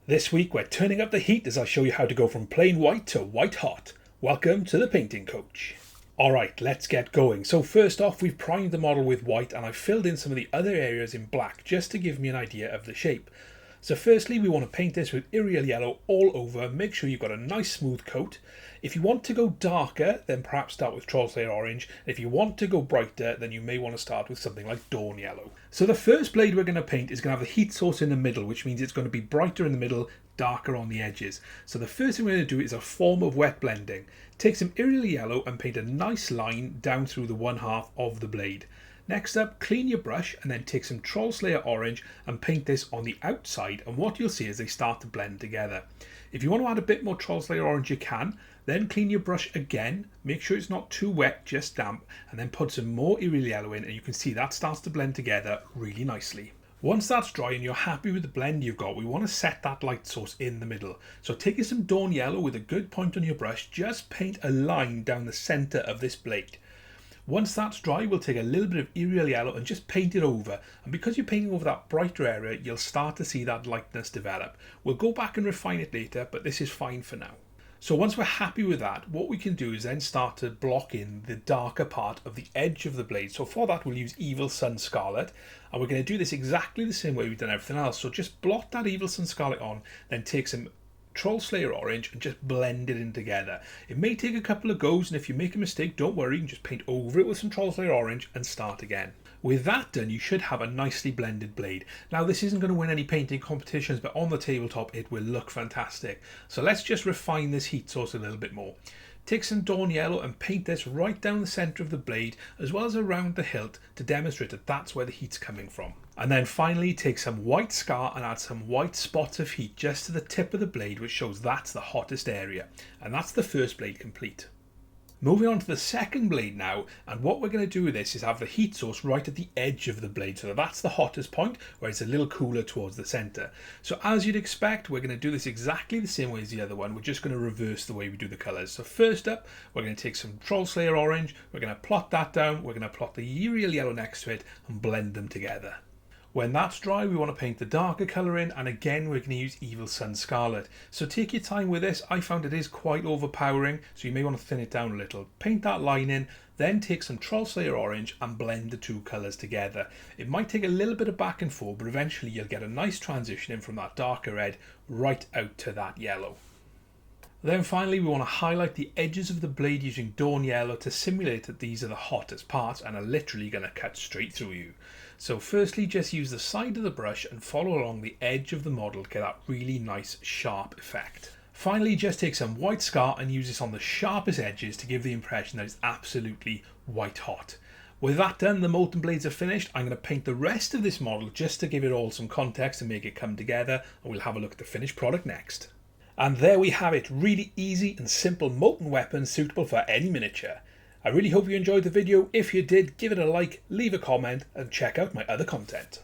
This week we're turning up the heat as I show you how to go from plain white to white hot. Welcome to the painting coach. Alright, let's get going. So first off, we've primed the model with white and I've filled in some of the other areas in black just to give me an idea of the shape. So firstly, we want to paint this with Yriel Yellow all over. Make sure you've got a nice smooth coat. If you want to go darker, then perhaps start with Trollslayer Orange. If you want to go brighter, then you may want to start with something like Dorn Yellow. So the first blade we're going to paint is going to have the heat source in the middle, which means it's going to be brighter in the middle, darker on the edges. So the first thing we're going to do is a form of wet blending. Take some Yriel Yellow and paint a nice line down through the one half of the blade. Next up, clean your brush and then take some Trollslayer Orange and paint this on the outside, and what you'll see is they start to blend together. If you want to add a bit more Trollslayer Orange you can, then clean your brush again, make sure it's not too wet, just damp, and then put some more Yriel Yellow in and you can see that starts to blend together really nicely. Once that's dry and you're happy with the blend you've got, we want to set that light source in the middle. So taking some Dorn Yellow with a good point on your brush, just paint a line down the centre of this blade. Once that's dry, we'll take a little bit of Yriel Yellow and just paint it over. And because you're painting over that brighter area, you'll start to see that lightness develop. We'll go back and refine it later, but this is fine for now. So once we're happy with that, what we can do is then start to block in the darker part of the edge of the blade. So for that, we'll use Evil Sunz Scarlet. And we're going to do this exactly the same way we've done everything else. So just blot that Evil Sunz Scarlet on, then take some Trollslayer Orange and just blend it in together. It may take a couple of goes, and if you make a mistake, don't worry, you can just paint over it with some Trollslayer Orange and start again. With that done, you should have a nicely blended blade. Now this isn't going to win any painting competitions, but on the tabletop it will look fantastic. So let's just refine this heat source a little bit more. Take some Dorn Yellow and paint this right down the centre of the blade as well as around the hilt to demonstrate that that's where the heat's coming from. And then finally take some white scar and add some white spots of heat just to the tip of the blade, which shows that's the hottest area. And that's the first blade complete. Moving on to the second blade now, and what we're going to do with this is have the heat source right at the edge of the blade, so that's the hottest point where it's a little cooler towards the centre. So as you'd expect, we're going to do this exactly the same way as the other one. We're just going to reverse the way we do the colours. So first up, we're going to take some Trollslayer Orange, we're going to plot that down, we're going to plot the Yriel Yellow next to it and blend them together. When that's dry, we want to paint the darker colour in, and again we're going to use Evil Sunz Scarlet. So take your time with this. I found it is quite overpowering, so you may want to thin it down a little. Paint that line in, then take some Trollslayer Orange and blend the two colours together. It might take a little bit of back and forth, but eventually you'll get a nice transition in from that darker red right out to that yellow. Then finally we want to highlight the edges of the blade using Dorn Yellow to simulate that these are the hottest parts and are literally going to cut straight through you. So firstly, just use the side of the brush and follow along the edge of the model to get that really nice sharp effect. Finally, just take some white scar and use this on the sharpest edges to give the impression that it's absolutely white hot. With that done, the molten blades are finished. I'm going to paint the rest of this model just to give it all some context and make it come together, and we'll have a look at the finished product next. And there we have it, really easy and simple molten weapons suitable for any miniature. I really hope you enjoyed the video. If you did, give it a like, leave a comment and check out my other content.